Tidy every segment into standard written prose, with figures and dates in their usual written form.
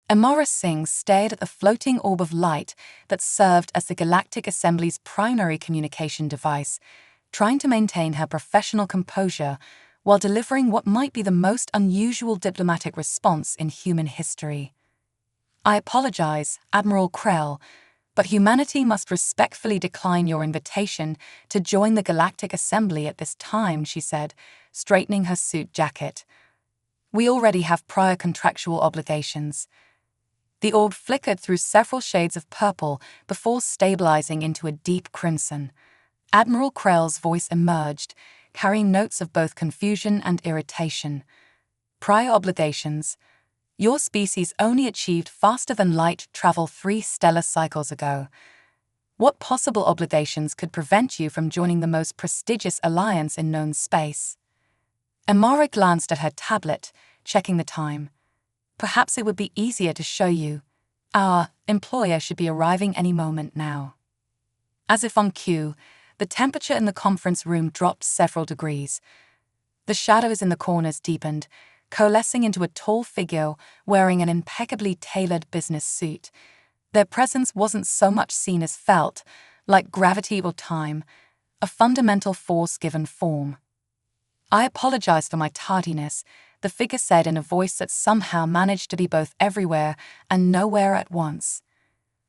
Amara Singh stared at the floating orb of light that served as the Galactic Assembly's primary communication device, trying to maintain her professional composure while delivering what might be the most unusual diplomatic response in human history. "I apologize, Admiral Krell, but humanity must respectfully decline your invitation to join the Galactic Assembly at this time," she said, straightening her suit jacket. "We already have prior contractual obligations." The orb flickered through several shades of purple before stabilizing into a deep crimson. Admiral Krell's voice emerged, carrying notes of both confusion and irritation. "Prior obligations? Your species only achieved faster-than-light travel 3 stellar cycles ago. What possible obligations could prevent you from joining the most prestigious alliance in known space?" Amara glanced at her tablet, checking the time. "Perhaps it would be easier to show you. Our employer should be arriving any moment now." As if on cue, the temperature in the conference room dropped several degrees. The shadows in the corners deepened, coalescing into a tall figure wearing an impeccably tailored business suit. Their presence wasn't so much seen as felt, like gravity or time, a fundamental force given form. "I apologize for my tardiness," the figure said in a voice that somehow managed to be both everywhere and nowhere at once.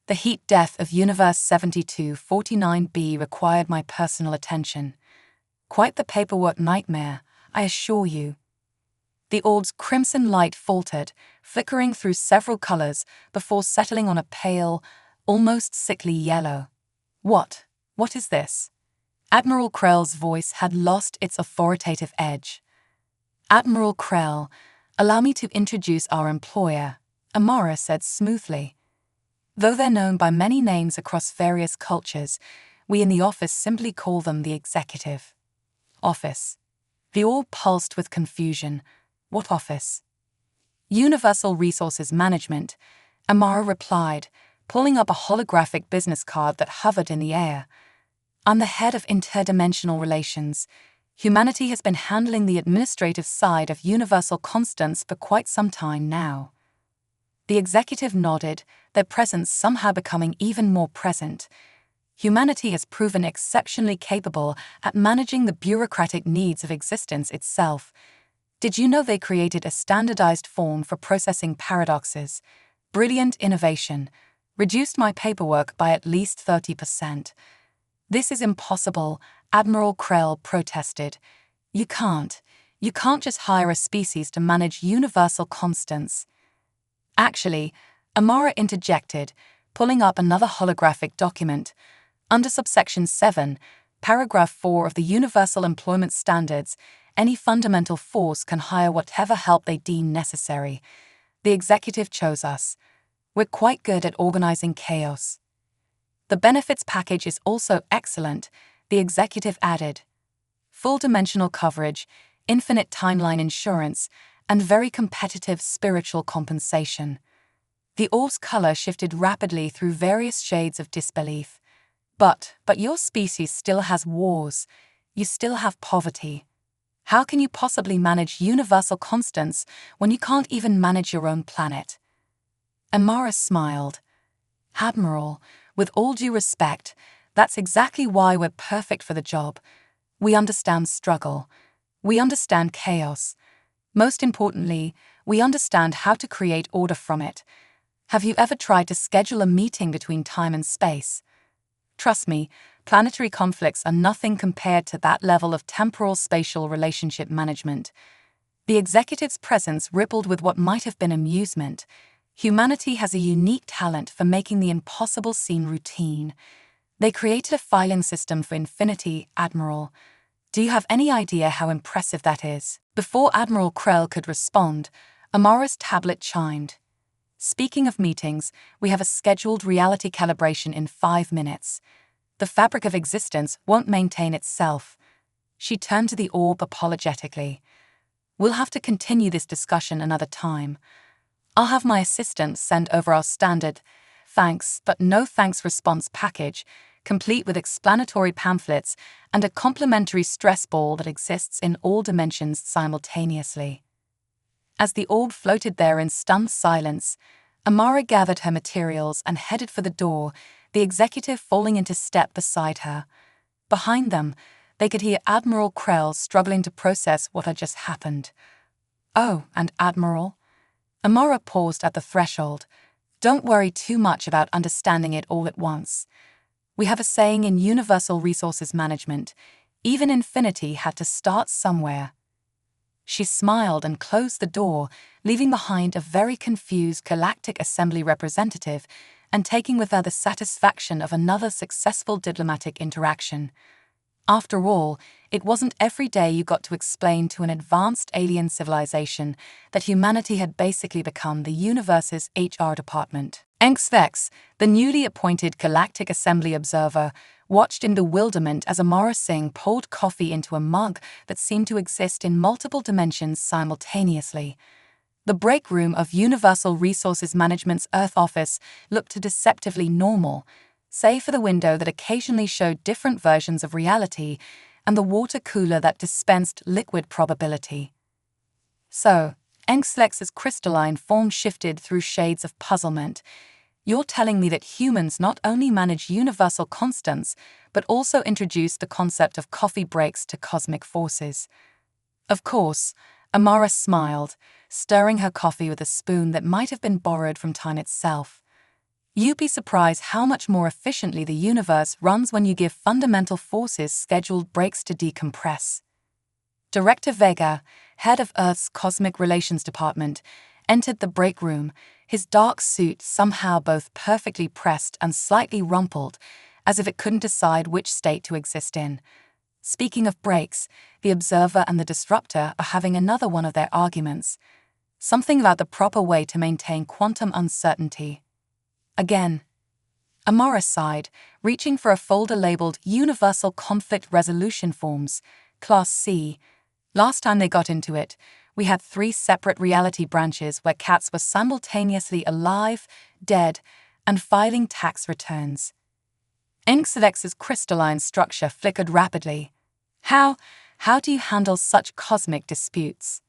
"The heat death of Universe 7249b required my personal attention. Quite the paperwork nightmare, I assure you." The orb's crimson light faltered, flickering through several colors before settling on a pale, almost sickly yellow. What is this?" Admiral Krell's voice had lost its authoritative edge. "Admiral Krell, allow me to introduce our employer," Amara said smoothly. "Though they're known by many names across various cultures, we in the office simply call them the executive." "Office?" The orb pulsed with confusion. "What office?" "Universal Resources Management," Amara replied, pulling up a holographic business card that hovered in the air. "I'm the head of interdimensional relations. Humanity has been handling the administrative side of universal constants for quite some time now." The executive nodded, their presence somehow becoming even more present. "Humanity has proven exceptionally capable at managing the bureaucratic needs of existence itself. Did you know they created a standardized form for processing paradoxes? Brilliant innovation. Reduced my paperwork by at least 30%. "This is impossible," Admiral Krell protested. You can't just hire a species to manage universal constants." "Actually," Amara interjected, pulling up another holographic document. "Under subsection 7, paragraph 4 of the Universal Employment Standards, any fundamental force can hire whatever help they deem necessary. The executive chose us. We're quite good at organizing chaos." "The benefits package is also excellent," the executive added. "Full-dimensional coverage, infinite timeline insurance, and very competitive spiritual compensation." The orb's color shifted rapidly through various shades of disbelief. But your species still has wars. You still have poverty. How can you possibly manage universal constants when you can't even manage your own planet?" Amara smiled. "Admiral, with all due respect, that's exactly why we're perfect for the job. We understand struggle. We understand chaos. Most importantly, we understand how to create order from it. Have you ever tried to schedule a meeting between time and space? Trust me, planetary conflicts are nothing compared to that level of temporal-spatial relationship management." The executive's presence rippled with what might have been amusement. Humanity has a unique talent for making the impossible seem routine. They created a filing system for infinity, Admiral. Do you have any idea how impressive that is? Before Admiral Krell could respond, Amara's tablet chimed. "Speaking of meetings, we have a scheduled reality calibration in 5 minutes. The fabric of existence won't maintain itself." She turned to the orb apologetically. "We'll have to continue this discussion another time. I'll have my assistant send over our standard thanks but no thanks response package, complete with explanatory pamphlets and a complimentary stress ball that exists in all dimensions simultaneously." As the orb floated there in stunned silence, Amara gathered her materials and headed for the door, the executive falling into step beside her. Behind them, they could hear Admiral Krell struggling to process what had just happened. "Oh, and Admiral?" Amara paused at the threshold. "Don't worry too much about understanding it all at once. We have a saying in Universal Resources Management, even infinity had to start somewhere." She smiled and closed the door, leaving behind a very confused Galactic Assembly representative and taking with her the satisfaction of another successful diplomatic interaction. After all, it wasn't every day you got to explain to an advanced alien civilization that humanity had basically become the universe's HR department. Vex, the newly appointed Galactic Assembly observer, watched in bewilderment as Amara Singh poured coffee into a mug that seemed to exist in multiple dimensions simultaneously. The break room of Universal Resources Management's Earth office looked deceptively normal, save for the window that occasionally showed different versions of reality and the water cooler that dispensed liquid probability. So, Engslex's crystalline form shifted through shades of puzzlement. "You're telling me that humans not only manage universal constants, but also introduce the concept of coffee breaks to cosmic forces." Of course, Amara smiled, stirring her coffee with a spoon that might have been borrowed from time itself. "You'd be surprised how much more efficiently the universe runs when you give fundamental forces scheduled breaks to decompress." Director Vega, head of Earth's Cosmic Relations Department, entered the break room, his dark suit somehow both perfectly pressed and slightly rumpled, as if it couldn't decide which state to exist in. Speaking of breaks, the observer and the disruptor are having another one of their arguments. Something about the proper way to maintain quantum uncertainty. Again. Amara sighed, reaching for a folder labeled Universal Conflict Resolution Forms, Class C. Last time they got into it, we had 3 separate reality branches where cats were simultaneously alive, dead, and filing tax returns. Inkselex's crystalline structure flickered rapidly. How do you handle such cosmic disputes?"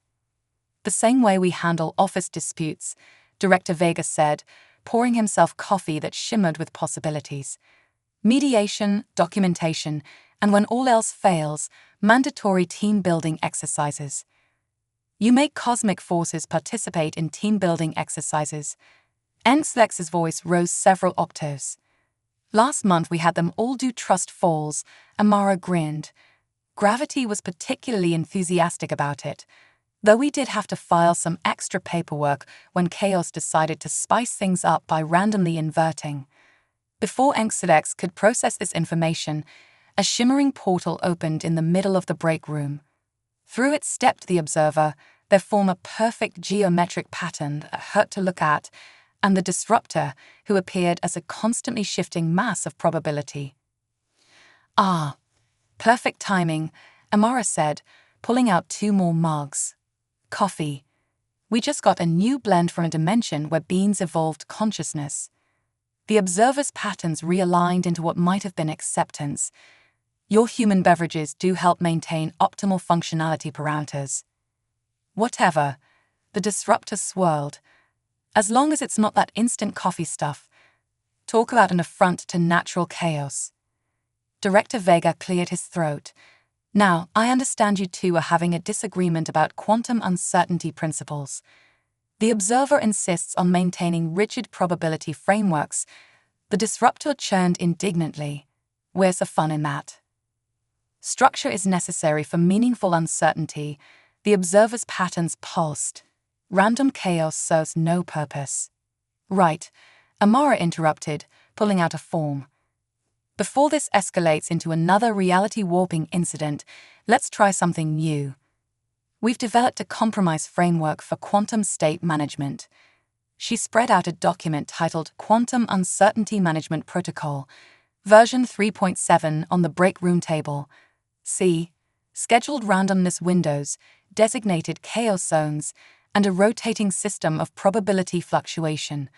"The same way we handle office disputes," Director Vega said, pouring himself coffee that shimmered with possibilities. "Mediation, documentation, and when all else fails, mandatory team-building exercises." "You make cosmic forces participate in team-building exercises." Enslex's voice rose several octaves. "Last month we had them all do trust falls," Amara grinned. "Gravity was particularly enthusiastic about it, though we did have to file some extra paperwork when Chaos decided to spice things up by randomly inverting." Before Enxelex could process this information, a shimmering portal opened in the middle of the break room. Through it stepped the observer, their form a perfect geometric pattern that hurt to look at, and the disruptor, who appeared as a constantly shifting mass of probability. "Ah, perfect timing," Amara said, pulling out 2 more mugs. "Coffee. We just got a new blend from a dimension where beings evolved consciousness." The observer's patterns realigned into what might have been acceptance. "Your human beverages do help maintain optimal functionality parameters." "Whatever," the disruptor swirled. "As long as it's not that instant coffee stuff. Talk about an affront to natural chaos." Director Vega cleared his throat. "Now, I understand you two are having a disagreement about quantum uncertainty principles. The observer insists on maintaining rigid probability frameworks." The disruptor churned indignantly. "Where's the fun in that?" "Structure is necessary for meaningful uncertainty." The observer's patterns pulsed. "Random chaos serves no purpose." "Right," Amara interrupted, pulling out a form. "Before this escalates into another reality-warping incident, let's try something new. We've developed a compromise framework for quantum state management." She spread out a document titled Quantum Uncertainty Management Protocol, version 3.7 on the break room table. See, scheduled randomness windows, designated chaos zones, and a rotating system of probability fluctuation.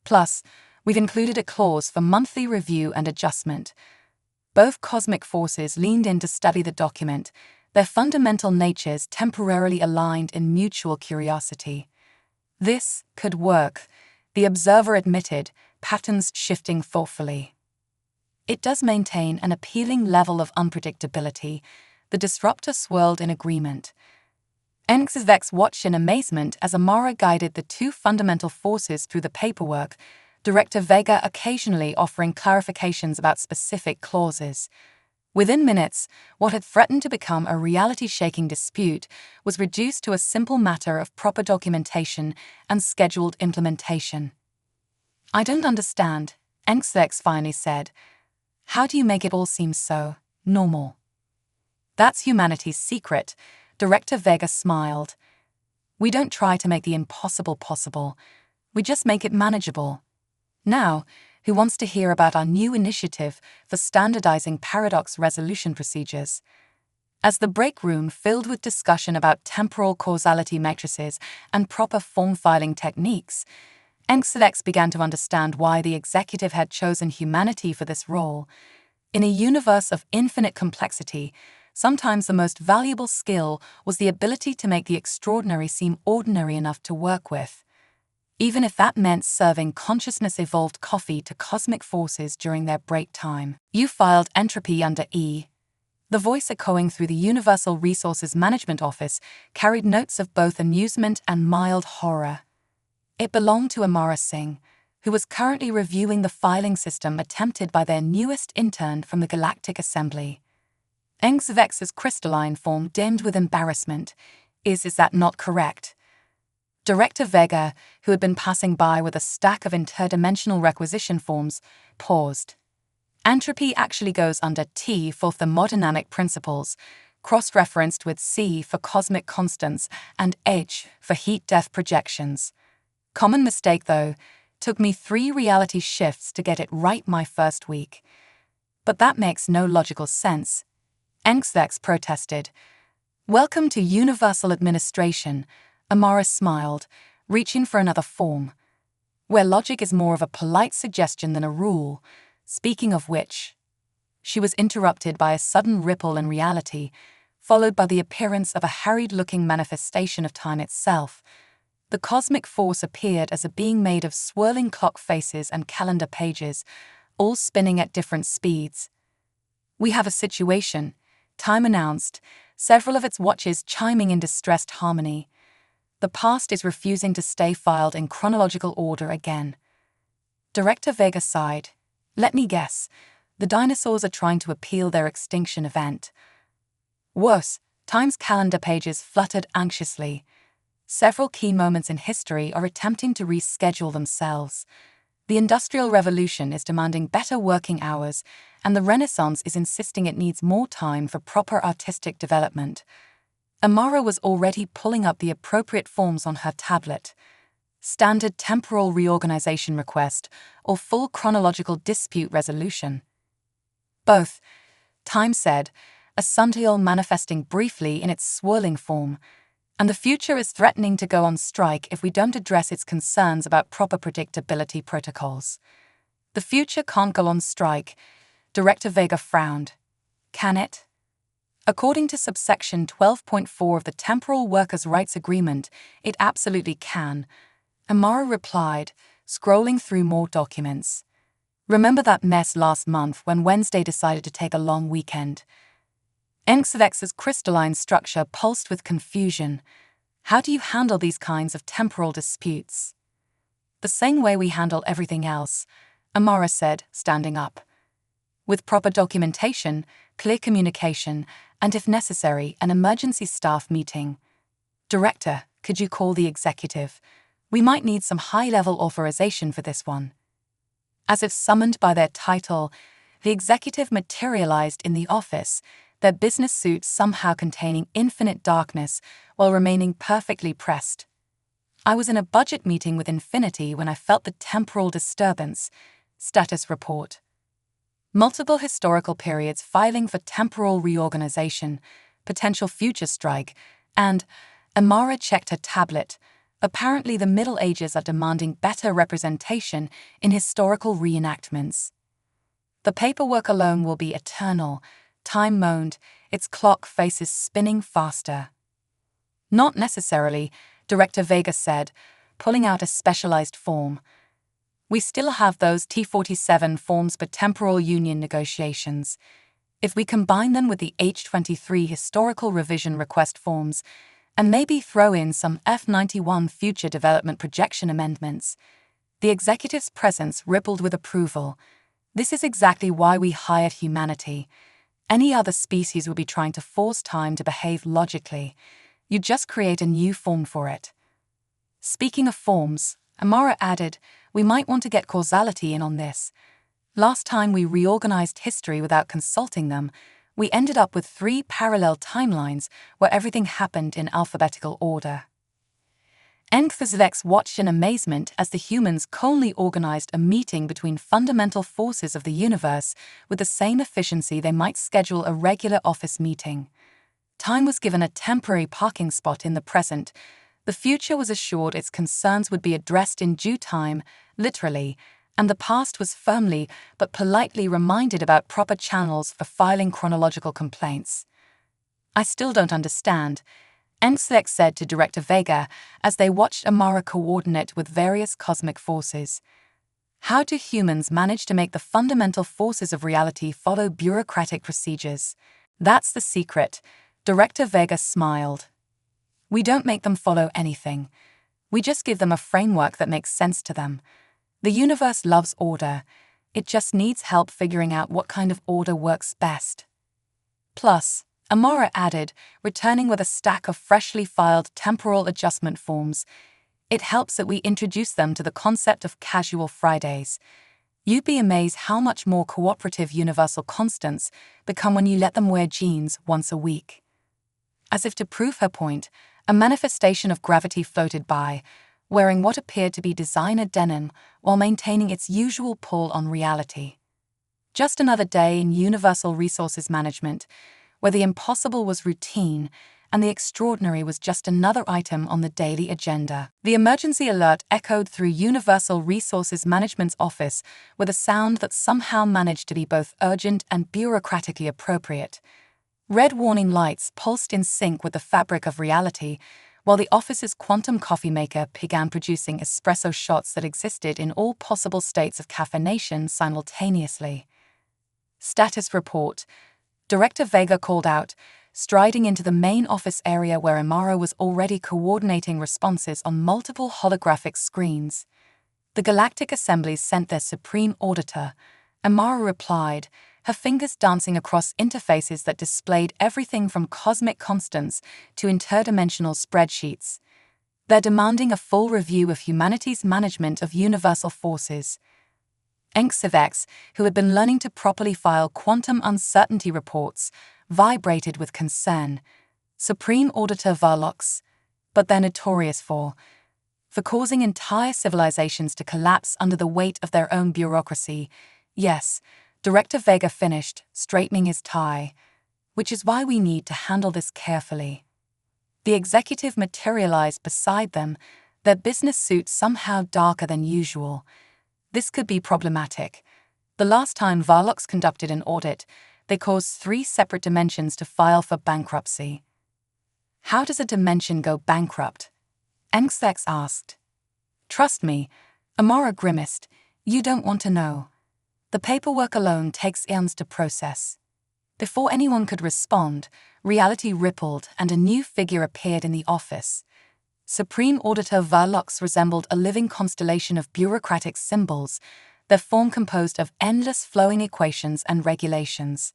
Plus, we've included a clause for monthly review and adjustment. Both cosmic forces leaned in to study the document, their fundamental natures temporarily aligned in mutual curiosity. "This could work," The observer admitted, patterns shifting thoughtfully. It does maintain an appealing level of unpredictability. The disruptor swirled in agreement. NXVX watched in amazement as Amara guided the two fundamental forces through the paperwork, Director Vega occasionally offering clarifications about specific clauses. Within minutes, what had threatened to become a reality-shaking dispute was reduced to a simple matter of proper documentation and scheduled implementation. "I don't understand," NXVX finally said. "How do you make it all seem so normal?" "That's humanity's secret," Director Vega smiled. "We don't try to make the impossible possible. We just make it manageable. Now, who wants to hear about our new initiative for standardizing paradox resolution procedures?" As the break room filled with discussion about temporal causality matrices and proper form filing techniques, NXVX began to understand why the executive had chosen humanity for this role. In a universe of infinite complexity, sometimes the most valuable skill was the ability to make the extraordinary seem ordinary enough to work with, even if that meant serving consciousness-evolved coffee to cosmic forces during their break time. "You filed entropy under E." The voice echoing through the Universal Resources Management Office carried notes of both amusement and mild horror. It belonged to Amara Singh, who was currently reviewing the filing system attempted by their newest intern from the Galactic Assembly. NXVX's crystalline form dimmed with embarrassment. Is that not correct?" Director Vega, who had been passing by with a stack of interdimensional requisition forms, paused. "Entropy actually goes under T for thermodynamic principles, cross-referenced with C for cosmic constants and H for heat-death projections. Common mistake, though. Took me 3 reality shifts to get it right my first week." "But that makes no logical sense," NXVX protested. "Welcome to Universal Administration," Amara smiled, reaching for another form, "where logic is more of a polite suggestion than a rule. Speaking of which..." She was interrupted by a sudden ripple in reality, followed by the appearance of a harried-looking manifestation of time itself. The cosmic force appeared as a being made of swirling clock faces and calendar pages, all spinning at different speeds. "We have a situation," Time announced, several of its watches chiming in distressed harmony. "The past is refusing to stay filed in chronological order again." Director Vega sighed. "Let me guess. The dinosaurs are trying to appeal their extinction event." Worse, Time's calendar pages fluttered anxiously. Several key moments in history are attempting to reschedule themselves. The Industrial Revolution is demanding better working hours, and the Renaissance is insisting it needs more time for proper artistic development. Amara was already pulling up the appropriate forms on her tablet. Standard temporal reorganization request or full chronological dispute resolution. "Both," Time said, a sundial manifesting briefly in its swirling form. "And the future is threatening to go on strike if we don't address its concerns about proper predictability protocols." "The future can't go on strike," Director Vega frowned. "Can it?" "According to subsection 12.4 of the Temporal Workers' Rights Agreement, it absolutely can," Amara replied, scrolling through more documents. "Remember that mess last month when Wednesday decided to take a long weekend?" NXVX's crystalline structure pulsed with confusion. "How do you handle these kinds of temporal disputes?" "The same way we handle everything else," Amara said, standing up. "With proper documentation, clear communication, and if necessary, an emergency staff meeting." "Director, could you call the executive? We might need some high-level authorization for this one." As if summoned by their title, the executive materialized in the office, their business suits somehow containing infinite darkness while remaining perfectly pressed. "I was in a budget meeting with Infinity when I felt the temporal disturbance." Status report. Multiple historical periods filing for temporal reorganization, potential future strike, and Amara checked her tablet. Apparently the Middle Ages are demanding better representation in historical reenactments. "The paperwork alone will be eternal," Time moaned, its clock faces spinning faster. "Not necessarily," Director Vega said, pulling out a specialized form. We still have those T47 forms for temporal union negotiations. If we combine them with the H23 historical revision request forms, and maybe throw in some F91 future development projection amendments, the executive's presence rippled with approval. This is exactly why we hired humanity. Any other species would be trying to force time to behave logically. You just create a new form for it. Speaking of forms, Amara added, we might want to get causality in on this. Last time we reorganized history without consulting them, we ended up with 3 parallel timelines where everything happened in alphabetical order. Enxvex watched in amazement as the humans calmly organized a meeting between fundamental forces of the universe with the same efficiency they might schedule a regular office meeting. Time was given a temporary parking spot in the present. The future was assured its concerns would be addressed in due time, literally, and the past was firmly but politely reminded about proper channels for filing chronological complaints. I still don't understand, Enxvex said to Director Vega as they watched Amara coordinate with various cosmic forces. How do humans manage to make the fundamental forces of reality follow bureaucratic procedures? That's the secret, Director Vega smiled. We don't make them follow anything. We just give them a framework that makes sense to them. The universe loves order. It just needs help figuring out what kind of order works best. Plus, Amara added, returning with a stack of freshly filed temporal adjustment forms, it helps that we introduce them to the concept of casual Fridays. You'd be amazed how much more cooperative universal constants become when you let them wear jeans once a week. As if to prove her point, a manifestation of gravity floated by, wearing what appeared to be designer denim while maintaining its usual pull on reality. Just another day in universal resources management, where the impossible was routine and the extraordinary was just another item on the daily agenda. The emergency alert echoed through Universal Resources Management's office with a sound that somehow managed to be both urgent and bureaucratically appropriate. Red warning lights pulsed in sync with the fabric of reality, while the office's quantum coffee maker began producing espresso shots that existed in all possible states of caffeination simultaneously. Status report, Director Vega called out, striding into the main office area where Amara was already coordinating responses on multiple holographic screens. The Galactic Assemblies sent their Supreme Auditor. Amara replied, her fingers dancing across interfaces that displayed everything from cosmic constants to interdimensional spreadsheets. They're demanding a full review of humanity's management of universal forces. Enxvex, who had been learning to properly file quantum uncertainty reports, vibrated with concern. Supreme Auditor Varlox, but they're notorious for causing entire civilizations to collapse under the weight of their own bureaucracy. Yes, Director Vega finished, straightening his tie, which is why we need to handle this carefully. The executive materialized beside them, their business suit somehow darker than usual. This could be problematic. The last time Varlox conducted an audit, they caused 3 separate dimensions to file for bankruptcy. How does a dimension go bankrupt? Enxvex asked. Trust me, Amara grimaced, you don't want to know. The paperwork alone takes eons to process. Before anyone could respond, reality rippled and a new figure appeared in the office. Supreme Auditor Varlox resembled a living constellation of bureaucratic symbols, their form composed of endless flowing equations and regulations.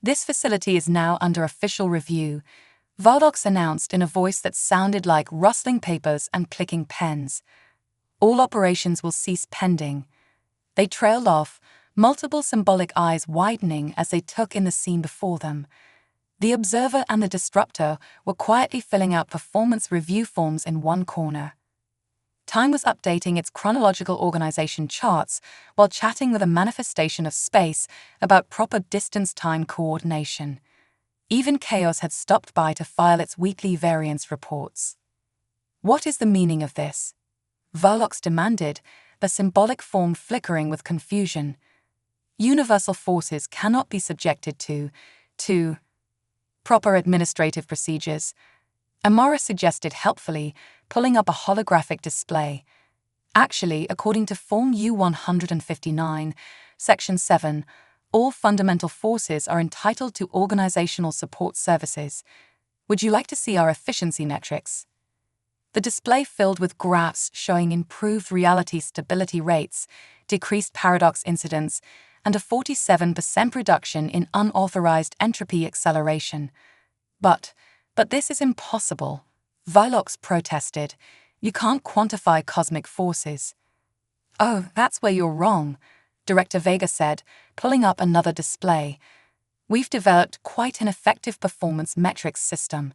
This facility is now under official review, Varlox announced in a voice that sounded like rustling papers and clicking pens. All operations will cease pending. They trailed off, multiple symbolic eyes widening as they took in the scene before them. The observer and the disruptor were quietly filling out performance review forms in one corner. Time was updating its chronological organization charts while chatting with a manifestation of space about proper distance-time coordination. Even chaos had stopped by to file its weekly variance reports. What is the meaning of this? Varlox demanded, the symbolic form flickering with confusion. Universal forces cannot be subjected to proper administrative procedures, Amara suggested helpfully, pulling up a holographic display. Actually, according to Form U-159, Section 7, all fundamental forces are entitled to organizational support services. Would you like to see our efficiency metrics? The display filled with graphs showing improved reality stability rates, decreased paradox incidence, and a 47% reduction in unauthorized entropy acceleration. But this is impossible. Vilox protested. You can't quantify cosmic forces. Oh, that's where you're wrong, Director Vega said, pulling up another display. We've developed quite an effective performance metrics system.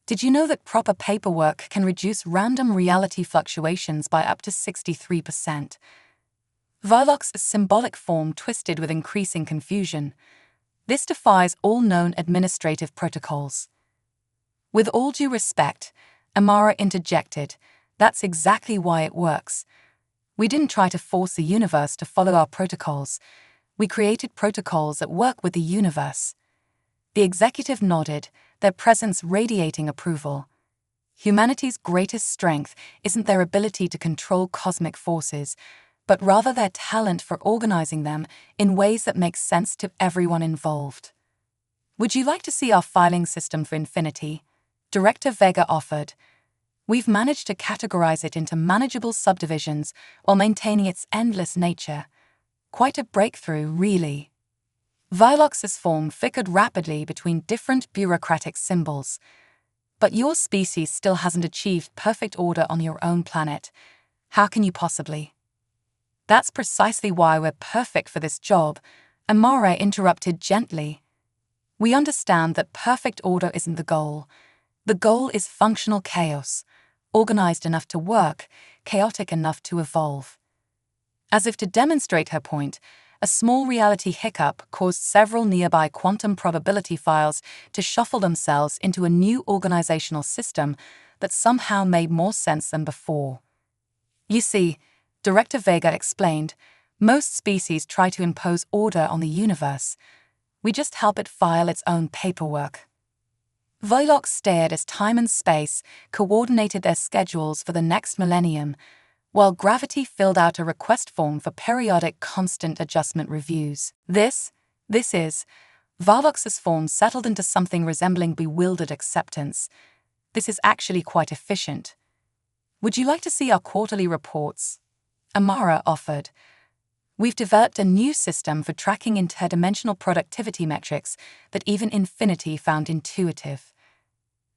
Did you know that proper paperwork can reduce random reality fluctuations by up to 63%? Vilox's symbolic form twisted with increasing confusion. This defies all known administrative protocols. With all due respect, Amara interjected, that's exactly why it works. We didn't try to force the universe to follow our protocols. We created protocols that work with the universe. The executive nodded, their presence radiating approval. Humanity's greatest strength isn't their ability to control cosmic forces, but rather their talent for organizing them in ways that make sense to everyone involved. Would you like to see our filing system for Infinity? Director Vega offered. We've managed to categorize it into manageable subdivisions while maintaining its endless nature. Quite a breakthrough, really. Vilox's form flickered rapidly between different bureaucratic symbols. But your species still hasn't achieved perfect order on your own planet. How can you possibly? That's precisely why we're perfect for this job, Amara interrupted gently. We understand that perfect order isn't the goal. The goal is functional chaos, organized enough to work, chaotic enough to evolve. As if to demonstrate her point, a small reality hiccup caused several nearby quantum probability files to shuffle themselves into a new organizational system that somehow made more sense than before. You see, Director Vega explained, most species try to impose order on the universe. We just help it file its own paperwork. Vilox stared as time and space coordinated their schedules for the next millennium, while gravity filled out a request form for periodic constant adjustment reviews. This is, Vilox's form settled into something resembling bewildered acceptance. This is actually quite efficient. Would you like to see our quarterly reports? Amara offered. We've developed a new system for tracking interdimensional productivity metrics that even Infinity found intuitive.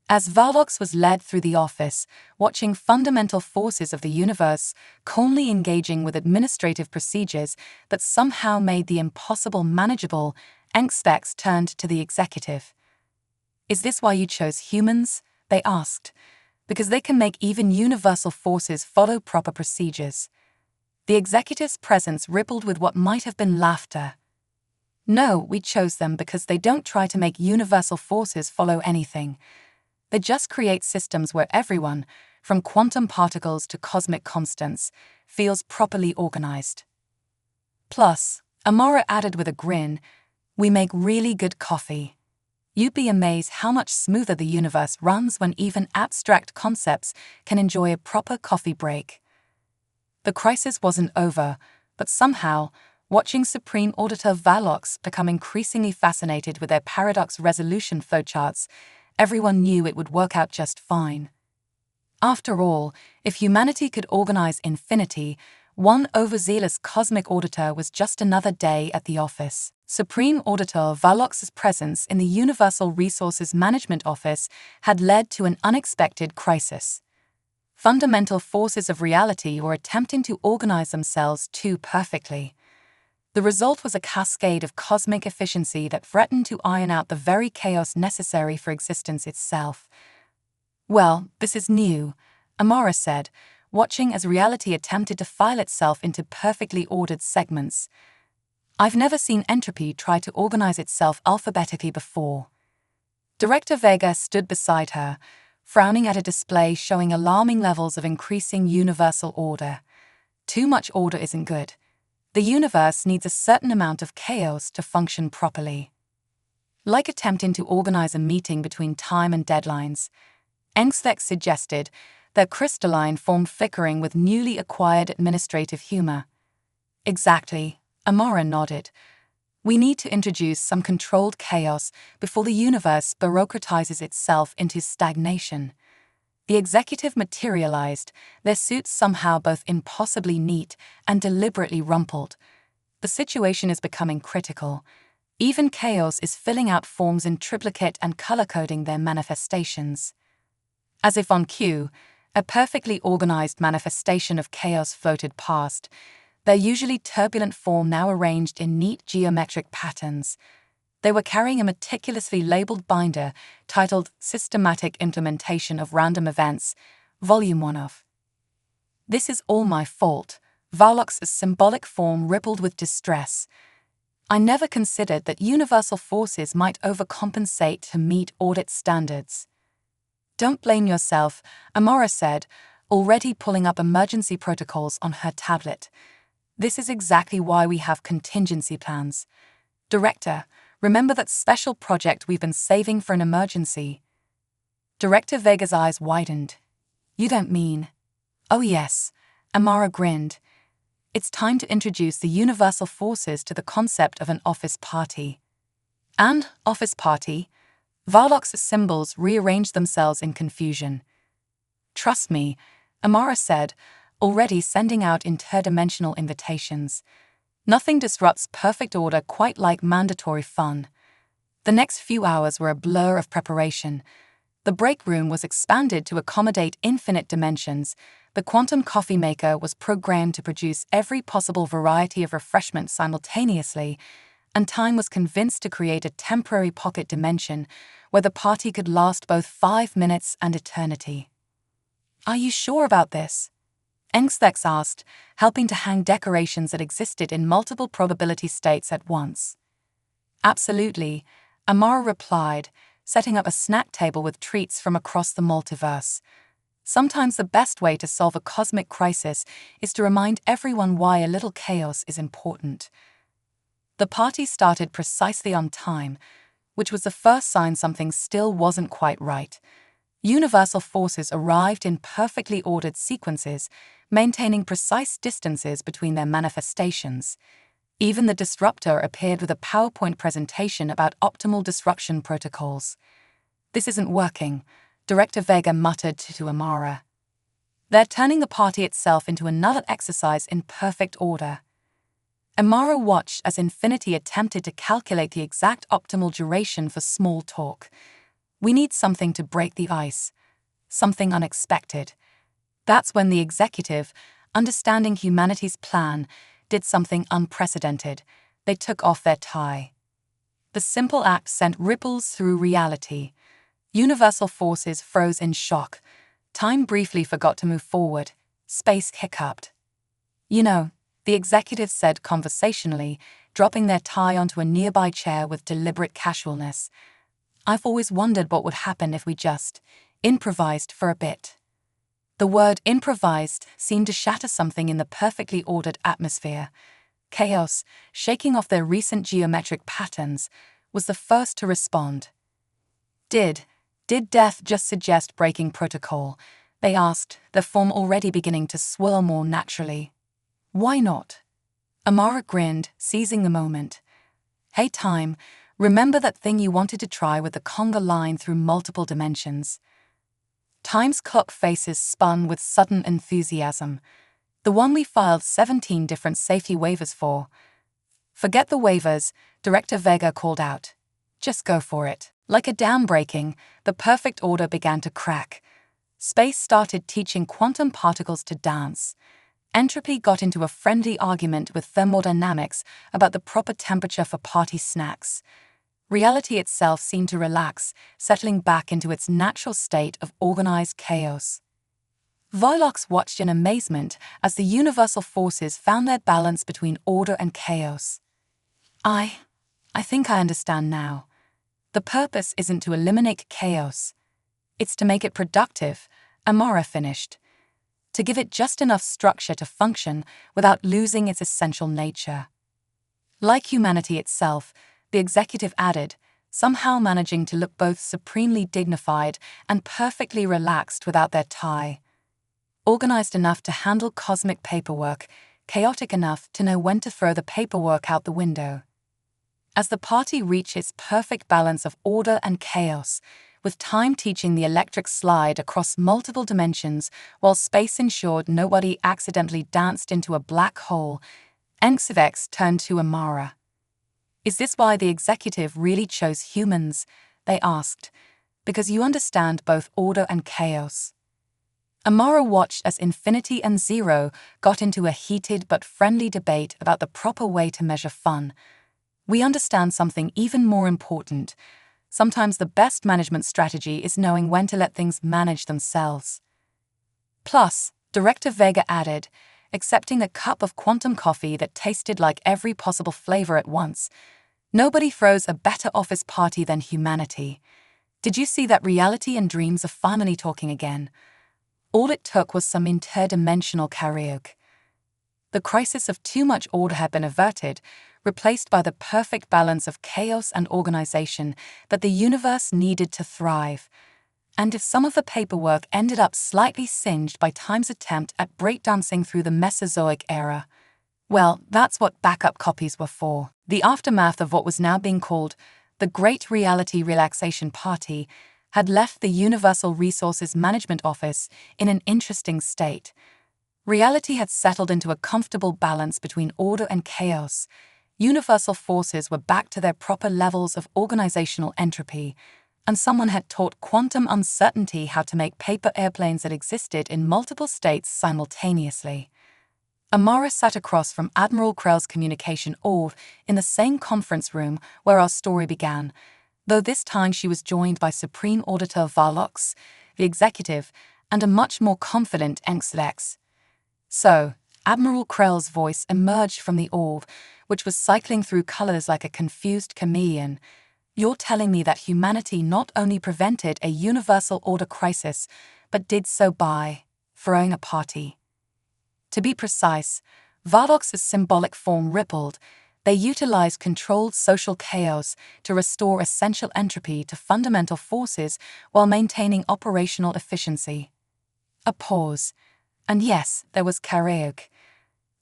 As Vilox was led through the office, watching fundamental forces of the universe calmly engaging with administrative procedures that somehow made the impossible manageable, Engstex turned to the executive. Is this why you chose humans? They asked. Because they can make even universal forces follow proper procedures. The executive's presence rippled with what might have been laughter. No, we chose them because they don't try to make universal forces follow anything. They just create systems where everyone, from quantum particles to cosmic constants, feels properly organized. Plus, Amara added with a grin, we make really good coffee. You'd be amazed how much smoother the universe runs when even abstract concepts can enjoy a proper coffee break. The crisis wasn't over, but somehow, watching Supreme Auditor Vilox become increasingly fascinated with their paradox resolution flowcharts, everyone knew it would work out just fine. After all, if humanity could organize infinity, one overzealous cosmic auditor was just another day at the office. Supreme Auditor Vilox's presence in the Universal Resources Management Office had led to an unexpected crisis. Fundamental forces of reality were attempting to organize themselves too perfectly. The result was a cascade of cosmic efficiency that threatened to iron out the very chaos necessary for existence itself. Well, this is new, Amara said, watching as reality attempted to file itself into perfectly ordered segments. I've never seen entropy try to organize itself alphabetically before. Director Vega stood beside her, frowning at a display showing alarming levels of increasing universal order. Too much order isn't good. The universe needs a certain amount of chaos to function properly. Like attempting to organize a meeting between time and deadlines, Engstex suggested their crystalline form flickering with newly acquired administrative humor. Exactly, Amara nodded. We need to introduce some controlled chaos before the universe bureaucratizes itself into stagnation. The executive materialized, their suits somehow both impossibly neat and deliberately rumpled. The situation is becoming critical. Even chaos is filling out forms in triplicate and color-coding their manifestations. As if on cue, a perfectly organized manifestation of chaos floated past, their usually turbulent form now arranged in neat geometric patterns. They were carrying a meticulously labeled binder titled Systematic Implementation of Random Events, Volume 1 of. This is all my fault, Varlock's symbolic form rippled with distress. I never considered that universal forces might overcompensate to meet audit standards. Don't blame yourself, Amara said, already pulling up emergency protocols on her tablet. This is exactly why we have contingency plans. Director, remember that special project we've been saving for an emergency? Director Vega's eyes widened. You don't mean... Oh yes, Amara grinned. It's time to introduce the universal forces to the concept of an office party. And office party? Varlock's symbols rearranged themselves in confusion. Trust me, Amara said, already sending out interdimensional invitations. Nothing disrupts perfect order quite like mandatory fun. The next few hours were a blur of preparation. The break room was expanded to accommodate infinite dimensions. The quantum coffee maker was programmed to produce every possible variety of refreshment simultaneously, and time was convinced to create a temporary pocket dimension where the party could last both 5 minutes and eternity. Are you sure about this? Engsthex asked, helping to hang decorations that existed in multiple probability states at once. Absolutely, Amara replied, setting up a snack table with treats from across the multiverse. Sometimes the best way to solve a cosmic crisis is to remind everyone why a little chaos is important. The party started precisely on time, which was the first sign something still wasn't quite right. Universal forces arrived in perfectly ordered sequences, maintaining precise distances between their manifestations. Even the disruptor appeared with a PowerPoint presentation about optimal disruption protocols. This isn't working, Director Vega muttered to Amara. They're turning the party itself into another exercise in perfect order. Amara watched as Infinity attempted to calculate the exact optimal duration for small talk. We need something to break the ice. Something unexpected. That's when the executive, understanding humanity's plan, did something unprecedented. They took off their tie. The simple act sent ripples through reality. Universal forces froze in shock. Time briefly forgot to move forward. Space hiccuped. You know, the executive said conversationally, dropping their tie onto a nearby chair with deliberate casualness. I've always wondered what would happen if we just improvised for a bit. The word improvised seemed to shatter something in the perfectly ordered atmosphere. Chaos, shaking off their recent geometric patterns, was the first to respond. Did death just suggest breaking protocol? They asked, their form already beginning to swirl more naturally. Why not? Amara grinned, seizing the moment. Hey Time, remember that thing you wanted to try with the conga line through multiple dimensions? Time's clock faces spun with sudden enthusiasm. The one we filed 17 different safety waivers for. Forget the waivers, Director Vega called out. Just go for it. Like a dam breaking, the perfect order began to crack. Space started teaching quantum particles to dance. Entropy got into a friendly argument with thermodynamics about the proper temperature for party snacks. Reality itself seemed to relax, settling back into its natural state of organized chaos. Varlock watched in amazement as the universal forces found their balance between order and chaos. I think I understand now. The purpose isn't to eliminate chaos. It's to make it productive, Amara finished. To give it just enough structure to function without losing its essential nature. Like humanity itself, the executive added, somehow managing to look both supremely dignified and perfectly relaxed without their tie. organized enough to handle cosmic paperwork, chaotic enough to know when to throw the paperwork out the window. As the party reached its perfect balance of order and chaos, with time teaching the electric slide across multiple dimensions while space ensured nobody accidentally danced into a black hole, Enxivex turned to Amara. "Is this why the executive really chose humans?" they asked. "Because you understand both order and chaos." Amara watched as Infinity and Zero got into a heated but friendly debate about the proper way to measure fun. "We understand something even more important. Sometimes the best management strategy is knowing when to let things manage themselves." Plus, Director Vega added, accepting a cup of quantum coffee that tasted like every possible flavor at once, "Nobody throws a better office party than humanity. Did you see that reality and dreams are finally talking again? All it took was some interdimensional karaoke." The crisis of too much order had been averted, replaced by the perfect balance of chaos and organization that the universe needed to thrive. And if some of the paperwork ended up slightly singed by time's attempt at breakdancing through the Mesozoic era, well, that's what backup copies were for. The aftermath of what was now being called the Great Reality Relaxation Party had left the Universal Resources Management Office in an interesting state. Reality had settled into a comfortable balance between order and chaos. Universal forces were back to their proper levels of organizational entropy, and someone had taught quantum uncertainty how to make paper airplanes that existed in multiple states simultaneously. Amara sat across from Admiral Krell's communication orb in the same conference room where our story began, though this time she was joined by Supreme Auditor Varlox, the executive, and a much more confident Enxivex. "So," Admiral Krell's voice emerged from the orb, which was cycling through colors like a confused chameleon, "you're telling me that humanity not only prevented a universal order crisis, but did so by throwing a party." To be precise, Varlox's symbolic form rippled. They utilized controlled social chaos to restore essential entropy to fundamental forces while maintaining operational efficiency. A pause. And yes, there was karaoke.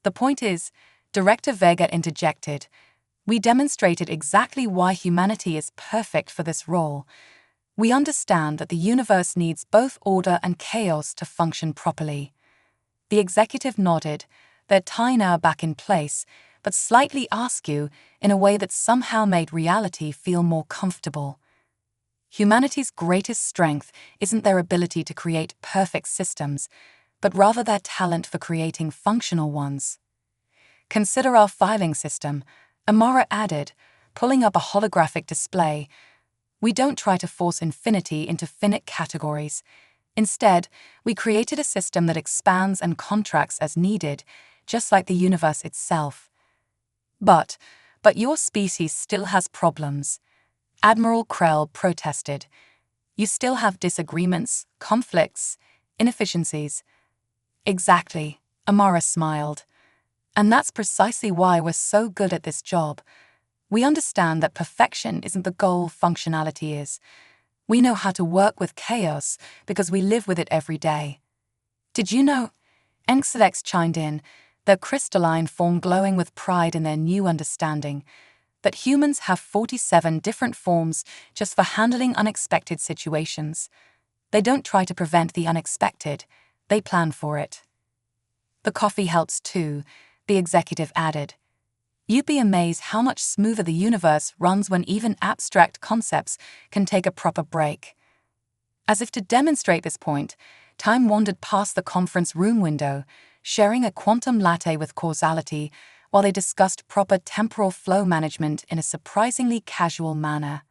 "The point is," Director Vega interjected, "we demonstrated exactly why humanity is perfect for this role. We understand that the universe needs both order and chaos to function properly." The executive nodded, their tie now back in place, but slightly askew in a way that somehow made reality feel more comfortable. Humanity's greatest strength isn't their ability to create perfect systems, but rather their talent for creating functional ones. "Consider our filing system," Amara added, pulling up a holographic display. "We don't try to force infinity into finite categories. Instead, we created a system that expands and contracts as needed, just like the universe itself." But your species still has problems," Admiral Krell protested. "You still have disagreements, conflicts, inefficiencies." "Exactly," Amara smiled. "And that's precisely why we're so good at this job. We understand that perfection isn't the goal, functionality is. We know how to work with chaos because we live with it every day." "Did you know?" Enxivex chimed in, their crystalline form glowing with pride in their new understanding, "that humans have 47 different forms just for handling unexpected situations. They don't try to prevent the unexpected, they plan for it." "The coffee helps too," the executive added. "You'd be amazed how much smoother the universe runs when even abstract concepts can take a proper break." As if to demonstrate this point, time wandered past the conference room window, sharing a quantum latte with causality while they discussed proper temporal flow management in a surprisingly casual manner.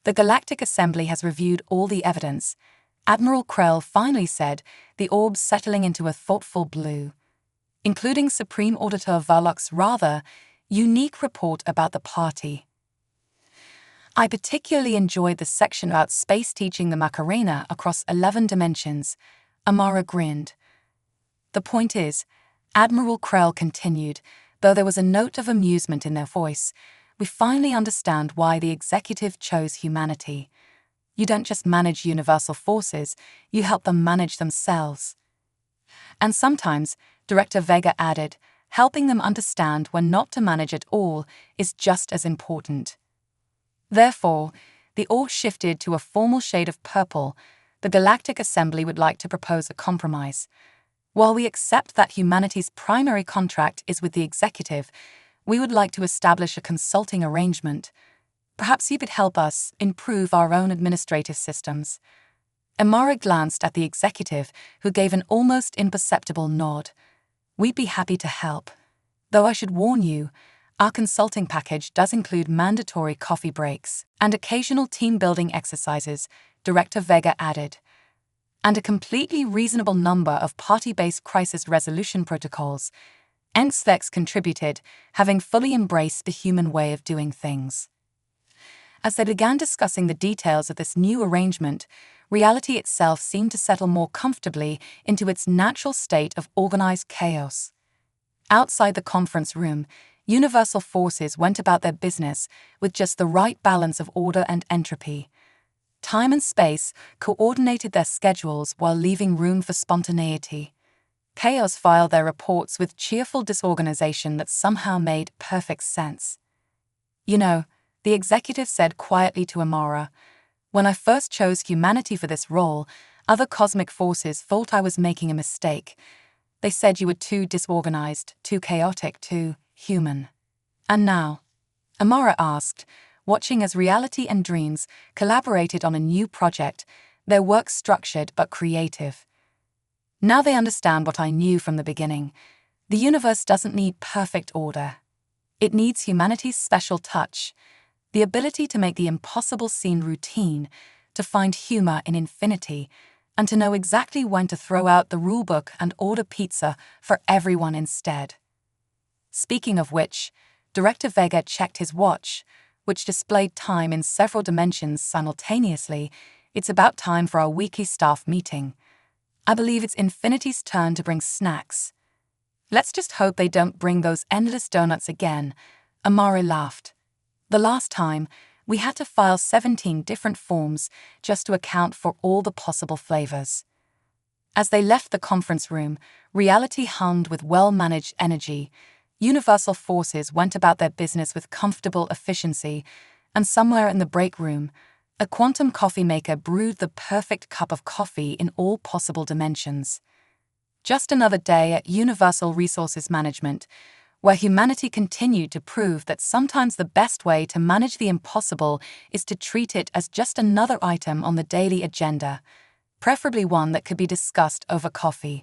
"The Galactic Assembly has reviewed all the evidence," Admiral Krell finally said, the orb settling into a thoughtful blue, "including Supreme Auditor Varlock's rather unique report about the party. I particularly enjoyed the section about space teaching the Macarena across 11 dimensions," Amara grinned. "The point is," Admiral Krell continued, though there was a note of amusement in their voice, "we finally understand why the executive chose humanity. You don't just manage universal forces, you help them manage themselves." And sometimes, Director Vega added, helping them understand when not to manage at all is just as important. Therefore, the all shifted to a formal shade of purple. The Galactic Assembly would like to propose a compromise. While we accept that humanity's primary contract is with the executive, we would like to establish a consulting arrangement. Perhaps you could help us improve our own administrative systems. Amara glanced at the executive, who gave an almost imperceptible nod. We'd be happy to help. Though I should warn you, our consulting package does include mandatory coffee breaks and occasional team-building exercises, Director Vega added, and a completely reasonable number of party-based crisis resolution protocols. NSVEX contributed, having fully embraced the human way of doing things. As they began discussing the details of this new arrangement, reality itself seemed to settle more comfortably into its natural state of organized chaos. Outside the conference room, universal forces went about their business with just the right balance of order and entropy. Time and space coordinated their schedules while leaving room for spontaneity. Chaos filed their reports with cheerful disorganization that somehow made perfect sense. You know, the executive said quietly to Amara, when I first chose humanity for this role, other cosmic forces thought I was making a mistake. They said you were too disorganized, too chaotic, too human. And now? Amara asked, watching as reality and dreams collaborated on a new project, their work structured but creative. Now they understand what I knew from the beginning. The universe doesn't need perfect order. It needs humanity's special touch, the ability to make the impossible seem routine, to find humor in infinity, and to know exactly when to throw out the rulebook and order pizza for everyone instead. Speaking of which, Director Vega checked his watch, which displayed time in several dimensions simultaneously. It's about time for our weekly staff meeting. I believe it's Infinity's turn to bring snacks. Let's just hope they don't bring those endless donuts again, Amara laughed. The last time, we had to file 17 different forms just to account for all the possible flavors. As they left the conference room, reality hummed with well-managed energy. Universal forces went about their business with comfortable efficiency, and somewhere in the break room, a quantum coffee maker brewed the perfect cup of coffee in all possible dimensions. Just another day at Universal Resources Management, where humanity continued to prove that sometimes the best way to manage the impossible is to treat it as just another item on the daily agenda, preferably one that could be discussed over coffee.